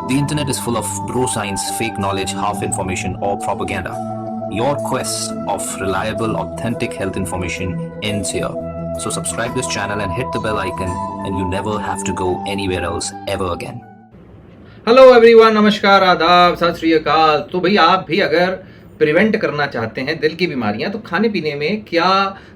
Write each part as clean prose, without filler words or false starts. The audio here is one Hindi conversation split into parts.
The internet is full of bro science, fake knowledge, half information, or propaganda. Your quest of reliable, authentic health information ends here. So subscribe this channel and hit the bell icon, and you never have to go anywhere else ever again. Hello everyone, नमस्कार, आदाब, सत श्री अकाल। तो भाई आप भी अगर प्रिवेंट करना चाहते हैं दिल की बीमारियां, तो खाने पीने में क्या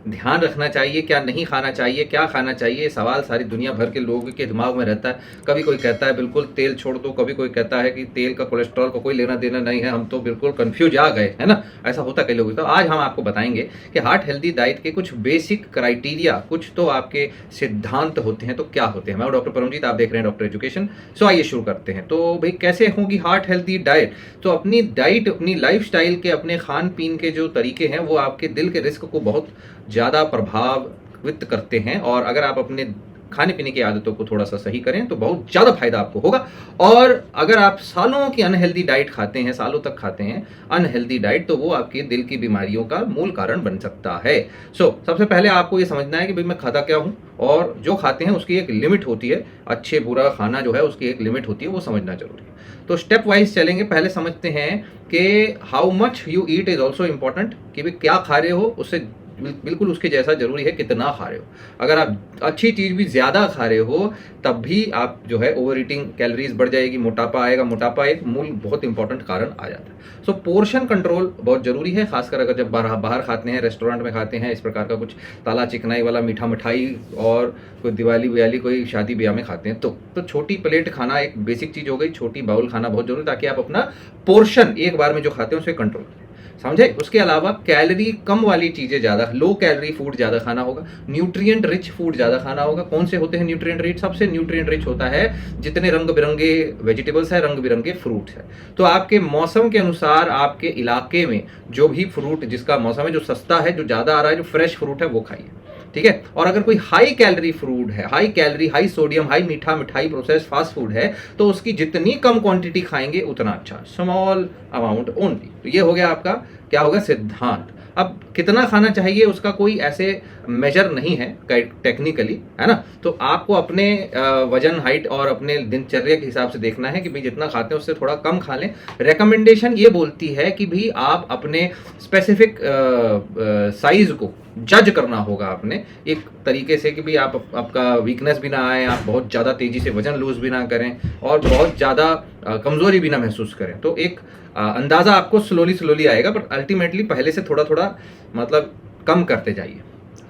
ध्यान रखना चाहिए, क्या नहीं खाना चाहिए, क्या खाना चाहिए, सवाल सारी दुनिया भर के लोगों के दिमाग में रहता है। कभी कोई कहता है बिल्कुल तेल छोड़ दो, कभी कोई कहता है कि तेल का कोलेस्ट्रॉल का कोई लेना देना नहीं है, हम तो बिल्कुल कंफ्यूज आ गए, है ना। ऐसा होता कई लोगों को। तो आज हम आपको बताएंगे कि हार्ट हेल्दी डाइट के कुछ बेसिक क्राइटेरिया, कुछ तो आपके सिद्धांत होते हैं, तो क्या होते हैं। मैं डॉक्टर परमजीत, आप देख रहे हैं डॉक्टर एजुकेशन। सो आइए शुरू करते हैं। तो भाई कैसे होगी हार्ट हेल्दी डाइट। तो अपनी डाइट, अपनी लाइफ स्टाइल के, अपने खान पीन के जो तरीके हैं वो आपके दिल के रिस्क को बहुत ज़्यादा प्रभावित करते हैं। और अगर आप अपने खाने पीने की आदतों को थोड़ा सा सही करें तो बहुत ज़्यादा फायदा आपको होगा। और अगर आप सालों की अनहेल्दी डाइट खाते हैं, सालों तक खाते हैं अनहेल्दी डाइट, तो वो आपके दिल की बीमारियों का मूल कारण बन सकता है। सबसे पहले आपको ये समझना है कि भाई मैं खाता क्या हूँ, और जो खाते हैं उसकी एक लिमिट होती है। अच्छे बुरा खाना जो है उसकी एक लिमिट होती है, वो समझना जरूरी है। तो स्टेप वाइज चलेंगे। पहले समझते हैं कि how much you eat is also important, कि भाई क्या खा रहे हो उससे बिल्कुल उसके जैसा जरूरी है कितना खा रहे हो। अगर आप अच्छी चीज़ भी ज़्यादा खा रहे हो तब भी आप जो है ओवर ईटिंग, कैलोरीज बढ़ जाएगी, मोटापा आएगा। मोटापा एक मूल बहुत इंपॉर्टेंट कारण आ जाता है। पोर्शन कंट्रोल बहुत ज़रूरी है, खासकर अगर जब बाहर खाते हैं, रेस्टोरेंट में खाते हैं, इस प्रकार का कुछ ताला चिकनाई वाला मीठा मिठाई और कोई दिवाली विवाली कोई शादी ब्याह में खाते हैं तो छोटी प्लेट खाना एक बेसिक चीज़ हो गई। छोटी बाउल खाना बहुत जरूरी, ताकि आप अपना पोर्शन एक बार में जो खाते हैं उसे कंट्रोल करें, समझे। उसके अलावा कैलोरी कम वाली चीज़ें ज़्यादा, लो कैलोरी फूड ज़्यादा खाना होगा। न्यूट्रिएंट रिच फूड ज़्यादा खाना होगा। कौन से होते हैं न्यूट्रिएंट रिच? सबसे न्यूट्रिएंट रिच होता है जितने रंग बिरंगे वेजिटेबल्स हैं, रंग बिरंगे फ्रूट्स हैं। तो आपके मौसम के अनुसार आपके इलाके में जो भी फ्रूट जिसका मौसम है, जो सस्ता है, जो ज़्यादा आ रहा है, जो फ्रेश फ्रूट है, वो खाइए, ठीक है। और अगर कोई हाई कैलोरी फूड है, high calorie, high sodium, high मीठा मिठाई, प्रोसेस फास्ट फूड है, तो उसकी जितनी कम क्वांटिटी खाएंगे उतना अच्छा, स्मॉल अमाउंट ओनली। तो ये हो गया आपका, क्या होगा, सिद्धांत। अब कितना खाना चाहिए उसका कोई ऐसे मेजर नहीं है टेक्निकली, है ना। तो आपको अपने वजन, हाइट और अपने दिनचर्या के हिसाब से देखना है कि भाई जितना खाते हैं उससे थोड़ा कम खा लें। रिकमेंडेशन ये बोलती है कि भाई आप अपने स्पेसिफिक साइज को जज करना होगा अपने एक तरीके से, कि भाई आपका वीकनेस भी ना आए, आप बहुत ज़्यादा तेज़ी से वजन लूज भी ना करें और बहुत ज़्यादा कमज़ोरी भी ना महसूस करें। तो एक अंदाज़ा आपको स्लोली आएगा, बट अल्टीमेटली पहले से थोड़ा थोड़ा मतलब कम करते जाइए,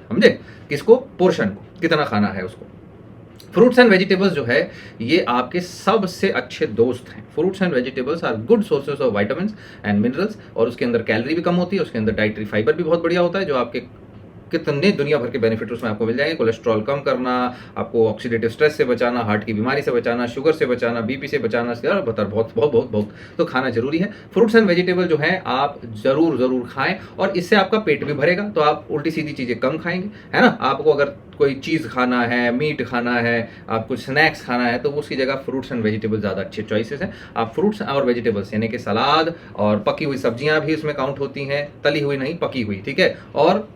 समझे। किसको? पोर्शन को, कितना खाना है उसको। फ्रूट्स एंड वेजिटेबल्स जो है ये आपके सबसे अच्छे दोस्त हैं। Fruits and vegetables are good sources of vitamins and minerals, और उसके अंदर कैलोरी भी कम होती है, उसके अंदर डाइटरी फाइबर भी बहुत बढ़िया होता है, जो आपके कितने दुनिया भर के बेनिफिट उसमें आपको मिल जाएंगे। कोलेस्ट्रॉल कम करना, आपको ऑक्सीडेटिव स्ट्रेस से बचाना, हार्ट की बीमारी से बचाना, शुगर से बचाना, बीपी से बचाना, बहुत बहुत बहुत बहुत तो खाना जरूरी है। फ्रूट्स एंड वेजिटेबल जो है आप जरूर खाएं, और इससे आपका पेट भी भरेगा। तो आप उल्टी सीधी चीज़ें कम खाएंगे, है ना। आपको अगर कोई चीज़ खाना है, मीट खाना है, आप कुछ स्नैक्स खाना है, तो उसकी जगह फ्रूट्स एंड वेजिटेबल ज़्यादा अच्छे चॉइसेस हैं। आप फ्रूट्स और वेजिटेबल्स यानी कि सलाद और पकी हुई सब्जियां भी उसमें काउंट होती हैं, तली हुई नहीं, पकी हुई, ठीक है। और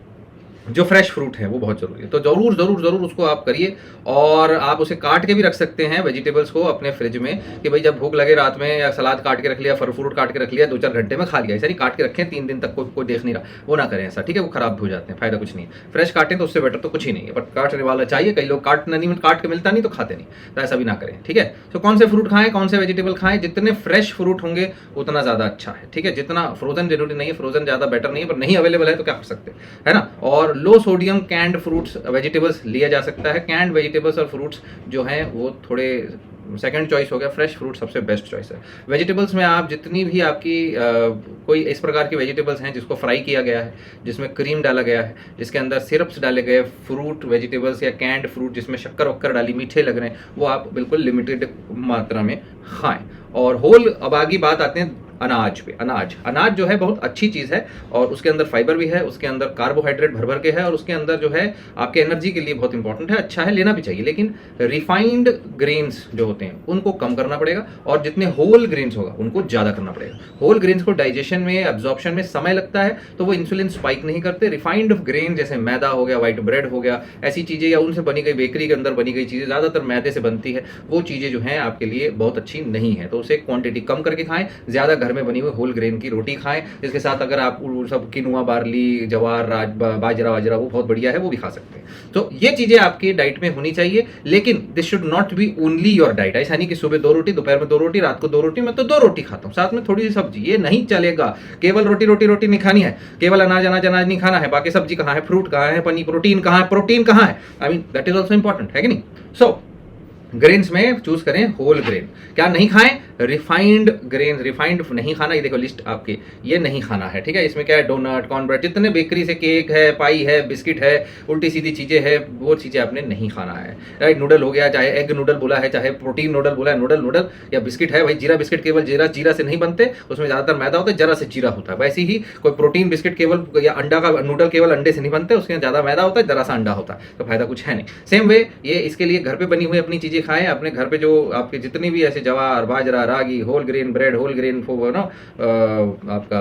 जो फ्रेश फ्रूट है वो बहुत ज़रूरी है। तो ज़रूर उसको आप करिए। और आप उसे काट के भी रख सकते हैं वेजिटेबल्स को अपने फ्रिज में, कि भाई जब भूख लगे रात में, या सलाद काट के रख लिया, फल फ्रूट काट के रख लिया, 2-4 घंटे में खा लिया। ऐसा नहीं काट के रखें 3 दिन तक कोई देख नहीं रहा, वो ना करें ऐसा, ठीक है। वो खराब हो जाते हैं, फायदा कुछ नहीं है। फ्रेश काटें तो उससे बेटर तो कुछ ही नहीं है, बट काटने वाला चाहिए। कई लोग काट के मिलता नहीं तो खाते नहीं, तो ऐसा भी ना करें, ठीक है। तो कौन से फ्रूट खाएं, कौन से वेजिटेबल खाएं, जितने फ्रेश फ्रूट होंगे उतना ज़्यादा अच्छा है, ठीक है। जितना फ्रोजन जरूरी नहीं है, फ्रोजन ज़्यादा बेटर नहीं है, पर नहीं अवेलेबल है तो क्या कर सकते हैं, है ना। और लो सोडियम कैंड फ्रूट्स वेजिटेबल्स लिया जा सकता है। कैंड वेजिटेबल्स और फ्रूट्स जो हैं वो थोड़े सेकंड चॉइस हो गया, फ्रेश फ्रूट सबसे बेस्ट चॉइस है। वेजिटेबल्स में आप जितनी भी आपकी कोई इस प्रकार की वेजिटेबल्स हैं जिसको फ्राई किया गया है, जिसमें क्रीम डाला गया है, जिसके अंदर सिरप्स डाले गए, फ्रूट वेजिटेबल्स या कैंड फ्रूट जिसमें शक्कर वक्कर डाली, मीठे लग रहे हैं, वो आप बिल्कुल लिमिटेड मात्रा में खाएं। और होल, अब आगे बात आते हैं अनाज पे। अनाज अनाज जो है बहुत अच्छी चीज़ है और उसके अंदर फाइबर भी है, उसके अंदर कार्बोहाइड्रेट भर भर के है और उसके अंदर जो है आपके एनर्जी के लिए बहुत इंपॉर्टेंट है, अच्छा है, लेना भी चाहिए। लेकिन रिफाइंड ग्रेन्स जो होते हैं उनको कम करना पड़ेगा और जितने होल ग्रेन्स होगा उनको ज़्यादा करना पड़ेगा। होल ग्रेन्स को डाइजेशन में, एब्जॉर्प्शन में समय लगता है तो वो इंसुलिन स्पाइक नहीं करते। रिफाइंड ग्रेन जैसे मैदा हो गया, व्हाइट ब्रेड हो गया, ऐसी चीज़ें या उनसे बनी गई बेकरी के अंदर बनी गई चीज़ें, ज़्यादातर मैदे से बनती है, वो चीज़ें जो हैं आपके लिए बहुत अच्छी नहीं है, तो उसे क्वांटिटी कम करके खाएं। ज़्यादा घर में बनी हुई होल ग्रेन की रोटी खाएं, इसके साथ अगर आप सब किनुआ, बार्ली, जवार, बाजरा वाजरा वो बहुत बढ़िया है, वो भी खा सकते हैं। तो ये चीज़ें आपकी डाइट में होनी चाहिए, लेकिन this should not be only your diet. ऐसा नहीं कि सुबह 2 रोटी, दोपहर में 2 रोटी, रात को 2 रोटी, मैं तो 2 रोटी खाता हूँ, साथ में थोड़ी सी सब्जी, ये नहीं चलेगा। केवल रोटी रोटी रोटी नहीं खानी है, केवल अनाज अनाज अनाज नहीं खाना है, बाकी सब्जी कहाँ है, फ्रूट कहाँ है, पनीर, प्रोटीन कहाँ है, प्रोटीन कहाँ है, I mean that is also important, है कि नहीं। सो ग्रेन्स में चूज करें होल ग्रेन। क्या नहीं खाएं? रिफाइंड ग्रेन, रिफाइंड नहीं खाना। ये देखो लिस्ट आपकी, ये नहीं खाना है, ठीक है। इसमें क्या है, डोनट, कॉर्नब्रेड, जितने बेकरी से केक है, पाई है, बिस्किट है, उल्टी सीधी चीजें है, वो चीजें आपने नहीं खाना है, राइट। नूडल हो गया, चाहे एग नूडल बोला है, चाहे प्रोटीन नूडल बोला है, नूडल या बिस्किट है, भाई जीरा बिस्किट केवल जीरा से नहीं बनते, उसमें ज्यादातर मैदा होता है, जरा से जीरा होता है। वैसे ही कोई प्रोटीन बिस्किट केवल या अंडा का नूडल केवल अंडे से नहीं बनते, उसमें ज्यादा मैदा होता है, जरा सा अंडा होता है, तो फायदा कुछ है नहीं। सेम वे ये इसके लिए घर पे बनी हुई अपनी चीजें खाएं। अपने घर पे जो आपके जितनी भी ऐसे jowar, bajra, ragi, whole grain bread, whole grain आपका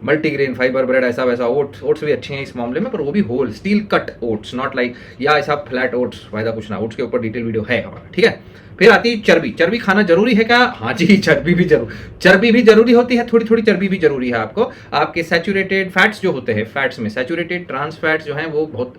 मल्टीग्रेन फाइबर ब्रेड, ऐसा वैसा, ओट्स भी अच्छे हैं इस मामले में, पर वो भी whole steel cut oats, not like या ऐसा फ्लैट ओट्स, फायदा कुछ ना। ओट्स के ऊपर डिटेल वीडियो है हमारा, ठीक है। फिर आती है चर्बी। चर्बी खाना जरूरी है क्या? हाँ जी, चर्बी भी जरूरी होती है, थोड़ी थोड़ी चर्बी भी जरूरी है आपको। आपके सैचुरेटेड फैट्स जो होते हैं, फैट्स में सैचुरेटेड ट्रांस फैट्स जो हैं वो बहुत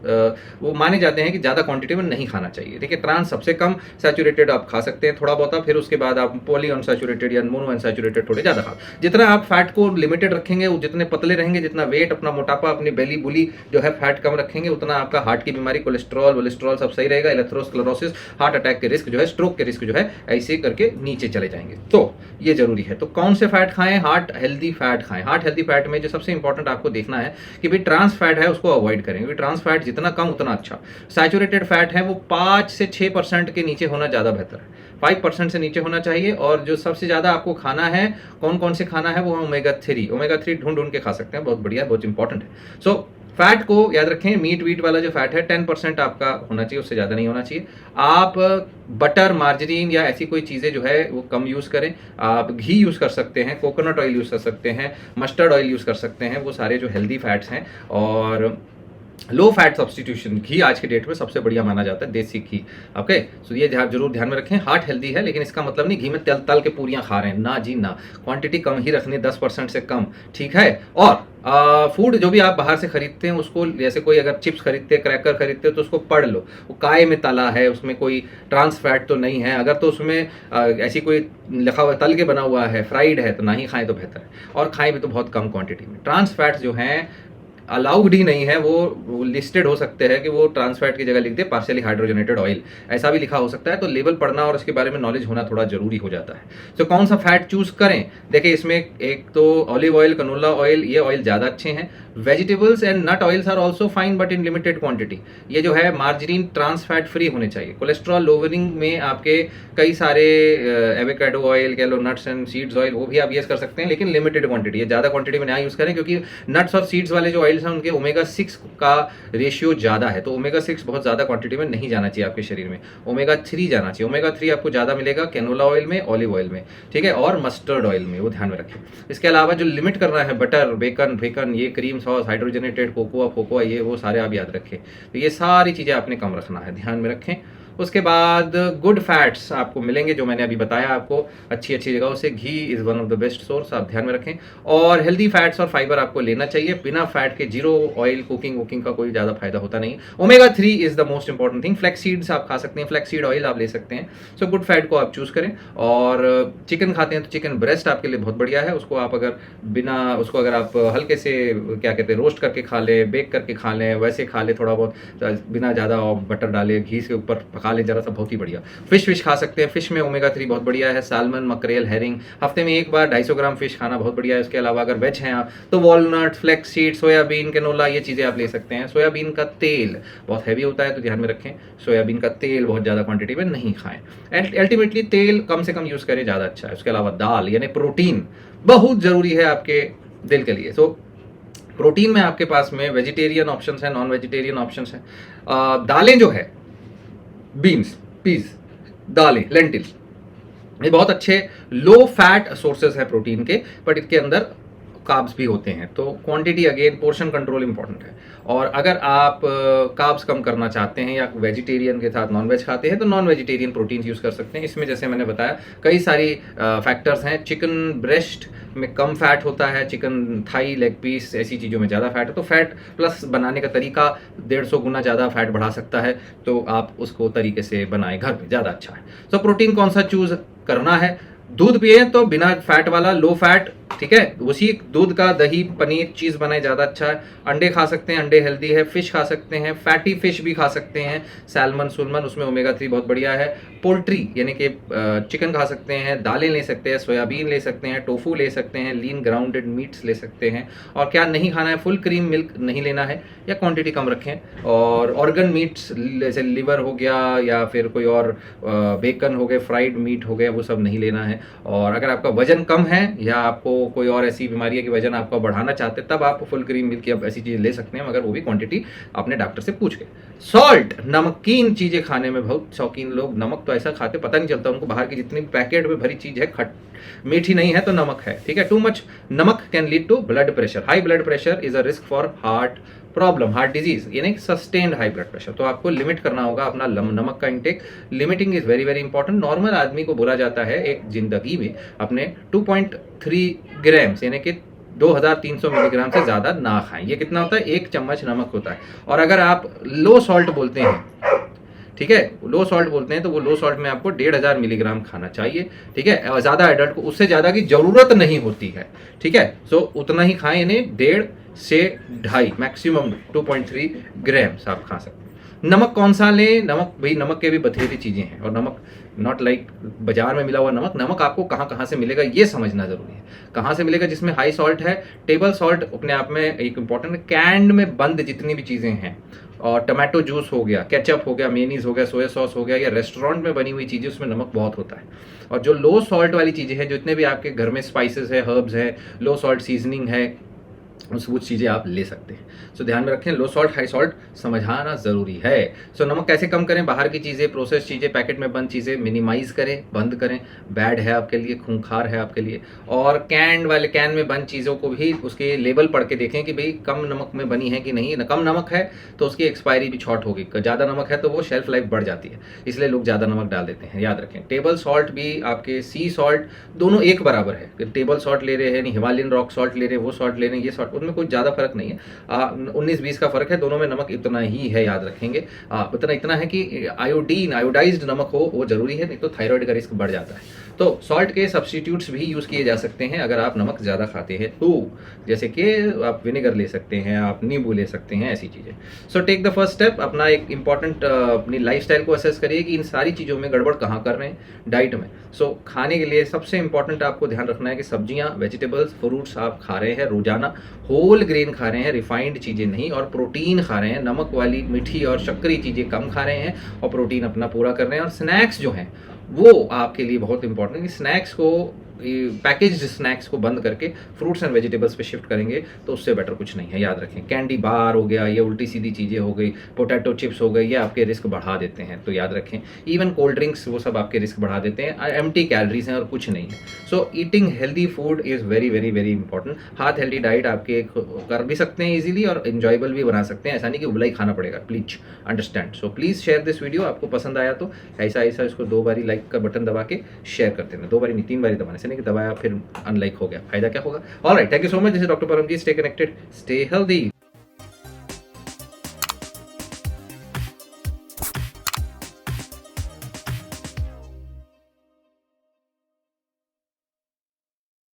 वो माने जाते हैं कि ज्यादा क्वांटिटी में नहीं खाना चाहिए, ठीक है। ट्रांस सबसे कम, सैचुरेटेड आप खा सकते हैं थोड़ा बहुत, फिर उसके बाद आप पॉली अनसैचुरेटेड या मोनो अनसैचुरेटेड थोड़े ज्यादा खा। जितना आप फैट को लिमिटेड रखेंगे, वो जितने पतले रहेंगे, जितना वेट, अपना मोटापा, अपनी बेली बुली जो है फैट कम रखेंगे, उतना आपका हार्ट की बीमारी, कोलेस्ट्रॉल सब सही रहेगा, एथेरोस्क्लेरोसिस, हार्ट अटैक के रिस्क जो है, स्ट्रोक के रिस्क जो है, ऐसे करके नीचे चले जाएंगे। तो ये जरूरी है। तो कौन से फैट खाएं? हार्ट हेल्दी फैट खाएं। हार्ट हेल्दी फैट में जो सबसे इंपॉर्टेंट आपको देखना है कि भाई ट्रांस फैट है उसको अवॉइड करें, क्योंकि ट्रांस फैट जितना कम उतना अच्छा। सैचुरेटेड फैट है वो 5 से 6% के नीचे होना ज्यादा बेहतर है, 5% से नीचे होना चाहिए। और जो सबसे ज्यादा आपको खाना है, कौन कौन से खाना है, वो ओमेगा 3 ढूंढ के खा सकते हैं, बहुत बढ़िया, बहुत इंपॉर्टेंट है। सो फैट को याद रखें, मीट वीट वाला जो फैट है 10% आपका होना चाहिए, उससे ज़्यादा नहीं होना चाहिए। आप बटर, मार्जरीन या ऐसी कोई चीज़ें जो है वो कम यूज़ करें। आप घी यूज़ कर सकते हैं, कोकोनट ऑयल यूज़ कर सकते हैं, मस्टर्ड ऑयल यूज़ कर सकते हैं, वो सारे जो हेल्दी फैट्स हैं। और लो फैट सब्सटीट्यूशन, घी आज के डेट में सबसे बढ़िया माना जाता है, देसी घी। ओके, सो ये जरूर ध्यान में रखें। हार्ट हेल्दी है, लेकिन इसका मतलब नहीं घी में तल के पूरियां खा रहे हैं, ना जी ना, क्वांटिटी कम ही रखनी, 10% से कम, ठीक है। और फूड जो भी आप बाहर से खरीदते हैं उसको, जैसे कोई अगर चिप्स खरीदते हैं, क्रैकर खरीदते हैं, तो उसको पढ़ लो, वो काय में तला है, उसमें कोई ट्रांस फैट तो नहीं है। अगर तो उसमें ऐसी कोई लिखा हुआ तल के बना हुआ है, फ्राइड है, तो ना ही खाएं तो बेहतर है, और खाएं भी तो बहुत कम क्वांटिटी में। ट्रांस फैट्स जो हैं अलाउड ही नहीं है, वो लिस्टेड हो सकते हैं कि वो ट्रांस फैट की जगह लिख दे पार्शियली हाइड्रोजनेटेड ऑयल, ऐसा भी लिखा हो सकता है। तो लेबल पढ़ना और उसके बारे में नॉलेज होना थोड़ा जरूरी हो जाता है। तो कौन सा फैट चूज करें? देखिए इसमें एक तो ऑलिव ऑयल, कनोला ऑयल, ये ऑयल ज़्यादा अच्छे हैं। Vegetables and nut oils are also fine but in limited quantity. ये जो है मार्जरीन ट्रांस फैट फ्री होने चाहिए। कोलेस्ट्रॉल लोवरिंग में आपके कई सारे एवोकाडो ऑयल कह लो, नट्स एंड सीड्स ऑयल, वो भी आप यूज कर सकते हैं, लेकिन लिमिटेड क्वांटिटी, ये ज़्यादा क्वांटिटी में ना यूज़ करें, क्योंकि नट्स और सीड्स वाले जो ऑयल्स हैं उनके ओमेगा 6 का रेशियो ज़्यादा है। तो ओमेगा 6 बहुत ज़्यादा क्वांटिटी में नहीं जाना चाहिए आपके शरीर में, ओमेगा 3 जाना चाहिए। ओमेगा 3 आपको ज़्यादा मिलेगा कैनोला ऑयल में, ऑलिव ऑयल में, ठीक है, और मस्टर्ड ऑयल में, वो ध्यान में रखें। इसके अलावा जो लिमिट करना है, बटर, बेकन, ये क्रीम सॉस, हाइड्रोजनेटेड कोकोआ, ये वो सारे आप याद रखें। तो ये सारी चीज़ें आपने कम रखना है, ध्यान में रखें। उसके बाद गुड फैट्स आपको मिलेंगे, जो मैंने अभी बताया आपको, अच्छी जगहों से। Ghee is one of the best source, आप ध्यान में रखें। और हेल्दी फैट्स और फाइबर आपको लेना चाहिए, बिना फैट के, जीरो ऑयल कुकिंग का कोई ज़्यादा फायदा होता नहीं। Omega 3 is the most important thing. Flax seeds आप खा सकते हैं, फ्लैक्स सीड ऑयल आप ले सकते हैं। सो गुड फैट को आप चूज़ करें। और चिकन खाते हैं तो चिकन ब्रेस्ट आपके लिए बहुत बढ़िया है। उसको आप अगर आप हल्के से क्या कहते हैं, रोस्ट करके खा लें, बेक करके खा लें, वैसे खा लें, थोड़ा बहुत बिना ज़्यादा बटर डाले घी के ऊपर खा लें जरा सा, बहुत ही बढ़िया। फिश खा सकते हैं, फिश में ओमेगा 3 बहुत बढ़िया है, सालमन, मकरेल, हेरिंग, हफ्ते में एक बार 250 ग्राम फिश खाना बहुत बढ़िया है। इसके अलावा अगर वेज हैं आप तो walnut, flax seed, soybean, canola, ये चीज़ें आप ले सकते हैं। सोयाबीन का तेल बहुत हैवी होता है तो ध्यान में रखें, सोयाबीन का तेल बहुत ज़्यादा क्वांटिटी में नहीं खाएं। अल्टीमेटली तेल कम से कम यूज़ करें, ज़्यादा अच्छा है। उसके अलावा दाल यानी प्रोटीन बहुत ज़रूरी है आपके दिल के लिए। सो प्रोटीन में आपके पास में वेजिटेरियन ऑप्शंस हैं, नॉन वेजिटेरियन ऑप्शंस हैं। दालें जो है, बीन्स, पीस, दालें, लेंटिल्स, ये बहुत अच्छे लो फैट सोर्सेज हैं प्रोटीन के, बट इसके अंदर कार्ब्स भी होते हैं। तो quantity again portion control important है। और अगर आप कार्ब्स कम करना चाहते हैं या वेजिटेरियन के साथ नॉन वेज खाते हैं तो नॉन वेजिटेरियन प्रोटीन यूज़ कर सकते हैं। इसमें जैसे मैंने बताया कई सारी फैक्टर्स हैं। चिकन ब्रेस्ट में कम फैट होता है, चिकन थाई, लेग पीस, ऐसी चीज़ों में ज़्यादा फैट है। तो फैट प्लस बनाने का तरीका 150 गुना ज़्यादा फैट बढ़ा सकता है, तो आप उसको तरीके से बनाएं घर में, ज़्यादा अच्छा है। तो प्रोटीन कौन सा चूज़ करना है? दूध पिए तो बिना फैट वाला, लो फैट, ठीक है, उसी दूध का दही, पनीर, चीज़ बनाए, ज़्यादा अच्छा है। अंडे खा सकते हैं, अंडे हेल्दी है। फिश खा सकते हैं, फैटी फिश भी खा सकते हैं, सैल्मन, सुलमन, उसमें ओमेगा 3 बहुत बढ़िया है। पोल्ट्री यानी कि चिकन खा सकते हैं, दालें ले सकते हैं, सोयाबीन ले सकते हैं, टोफू ले सकते हैं, लीन ग्राउंडेड मीट्स ले सकते हैं। और क्या नहीं खाना है? फुल क्रीम मिल्क नहीं लेना है या क्वांटिटी कम रखें। और ऑर्गन मीट्स जैसे लिवर हो गया या फिर कोई और बेकन हो गए, फ्राइड मीट हो गया, वो सब नहीं लेना है। और अगर आपका वजन कम है या आपको कोई और ऐसी बीमारी है कि वजन आपका बढ़ाना चाहते हैं, तब आप फुल क्रीम मिल्क या ऐसी चीज़ें ले सकते हैं, मगर वो भी क्वांटिटी अपने डॉक्टर से पूछ के। सॉल्ट, नमकीन चीज़ें खाने में बहुत शौकीन लोग, नमक तो ऐसा खाते पता नहीं चलता उनको। बाहर की जितनी पैकेट में भरी चीज़ है मीठी नहीं है तो नमक है, ठीक है। टू मच नमक can lead to blood pressure. High blood pressure is a risk for heart problem, heart disease, यानी सस्टेन्ड हाई ब्लड प्रेशर। तो आपको लिमिट करना होगा अपना नमक का intake. Limiting is very very important. Normal आदमी को बोला जाता है एक जिंदगी में अपने 2.3 ग्राम्स यानी कि 2300 मिलीग्राम से ज़्यादा ना खाएं। ये कितना होता है? 1 चम्मच नमक होता है। और अगर आप लो सॉल्ट बोलते हैं, ठीक है, लो सॉल्ट बोलते हैं, तो वो लो सॉल्ट में आपको 1500 मिलीग्राम खाना चाहिए, ठीक है। ज़्यादा एडल्ट को उससे ज़्यादा की ज़रूरत नहीं होती है, ठीक है। सो उतना ही खाएं, यानी 1.5 से 2.5, मैक्सिमम 2.3 ग्राम्स आप खा सकते हैं। नमक कौन सा लें? नमक भाई, नमक के भी बथेरी चीज़ें हैं। और नमक नॉट लाइक बाजार में मिला हुआ नमक। नमक आपको कहाँ कहाँ से मिलेगा ये समझना ज़रूरी है। कहाँ से मिलेगा? जिसमें हाई सॉल्ट है। टेबल सॉल्ट अपने आप में एक इंपॉर्टेंट, कैंड में बंद जितनी भी चीज़ें हैं, और टमाटो जूस हो गया, केचप हो गया, मेयोनीज हो गया, सोया सॉस हो गया, या रेस्टोरेंट में बनी हुई चीज़ें, उसमें नमक बहुत होता है। और जो लो सॉल्ट वाली चीज़ें हैं, जितने भी आपके घर में स्पाइसेस है, हर्ब्स है, लो सॉल्ट सीजनिंग है, वो चीज़ें आप ले सकते हैं। सो ध्यान में रखें, लो सॉल्ट हाई सॉल्ट समझाना ज़रूरी है। सो नमक कैसे कम करें? बाहर की चीज़ें, प्रोसेस चीज़ें, पैकेट में बंद चीज़ें मिनिमाइज़ करें, बंद करें। बैड है आपके लिए, खूंखार है आपके लिए। और कैन में बंद चीज़ों को भी उसके लेबल पढ़ के देखें कि भाई कम नमक में बनी है कि नहीं। कम नमक है तो उसकी एक्सपायरी भी शॉर्ट होगी, ज़्यादा नमक है तो वो शेल्फ लाइफ बढ़ जाती है, इसलिए लोग ज़्यादा नमक डाल देते हैं। याद रखें, टेबल सॉल्ट भी आपके सी सॉल्ट दोनों एक बराबर है। टेबल सॉल्ट ले रहे हैं, हिमालयन रॉक सॉल्ट ले रहे हैं, वो सॉल्ट ले रहे हैं, ये सॉल्ट, उनमें कोई ज़्यादा फर्क नहीं है। 19-20 का फर्क है, दोनों में नमक इतना ही है, याद रखेंगे। इतना है कि आयोडाइज्ड नमक हो वो जरूरी है, नहीं तो थायराइड का रिस्क बढ़ जाता है। तो सॉल्ट के सब्स्टिट्यूट्स भी यूज़ किए जा सकते हैं अगर आप नमक ज़्यादा खाते हैं तो, जैसे कि आप विनेगर ले सकते हैं, आप नींबू ले सकते हैं, ऐसी चीज़ें। So take the first step. अपना एक इंपॉर्टेंट अपनी लाइफस्टाइल को असेस करिए कि इन सारी चीज़ों में गड़बड़ कहाँ कर रहे हैं डाइट में। सो खाने के लिए सबसे इंपॉर्टेंट आपको ध्यान रखना है कि सब्जियां, वेजिटेबल्स, फ्रूट्स आप खा रहे हैं रोजाना, होल ग्रेन खा रहे हैं, रिफाइंड चीज़ें नहीं, और प्रोटीन खा रहे हैं, नमक वाली मीठी और शक्करी चीज़ें कम खा रहे हैं, और प्रोटीन अपना पूरा कर रहे हैं। और स्नैक्स जो हैं वो आपके लिए बहुत इंपॉर्टेंट है कि स्नैक्स को, पैकेज्ड स्नैक्स को बंद करके फ्रूट्स एंड वेजिटेबल्स पे शिफ्ट करेंगे तो उससे बेटर कुछ नहीं है। याद रखें, कैंडी बार हो गया, ये उल्टी सीधी चीज़ें हो गई, पोटैटो चिप्स हो गई, ये आपके रिस्क बढ़ा देते हैं, तो याद रखें। इवन कोल्ड ड्रिंक्स, वो सब आपके रिस्क बढ़ा देते हैं, एम्प्टी कैलोरीज हैं और कुछ नहीं है। So eating healthy food is very very very important. हाथ हेल्दी डाइट आपके कर भी सकते हैं इजीली और इंजॉयबल भी बना सकते हैं, ऐसा नहीं कि उबला ही खाना पड़ेगा, please understand. So please share this video, आपको पसंद आया तो ऐसा इसको 2 बारी लाइक का बटन दबा के शेयर करते हैं। 2 बारी नहीं, 3 बारी दबाने से नहीं कि दबाया फिर अनलाइक हो गया, फायदा क्या होगा। Alright, thank you so much. This is doctor Paramjit. Stay connected, stay healthy.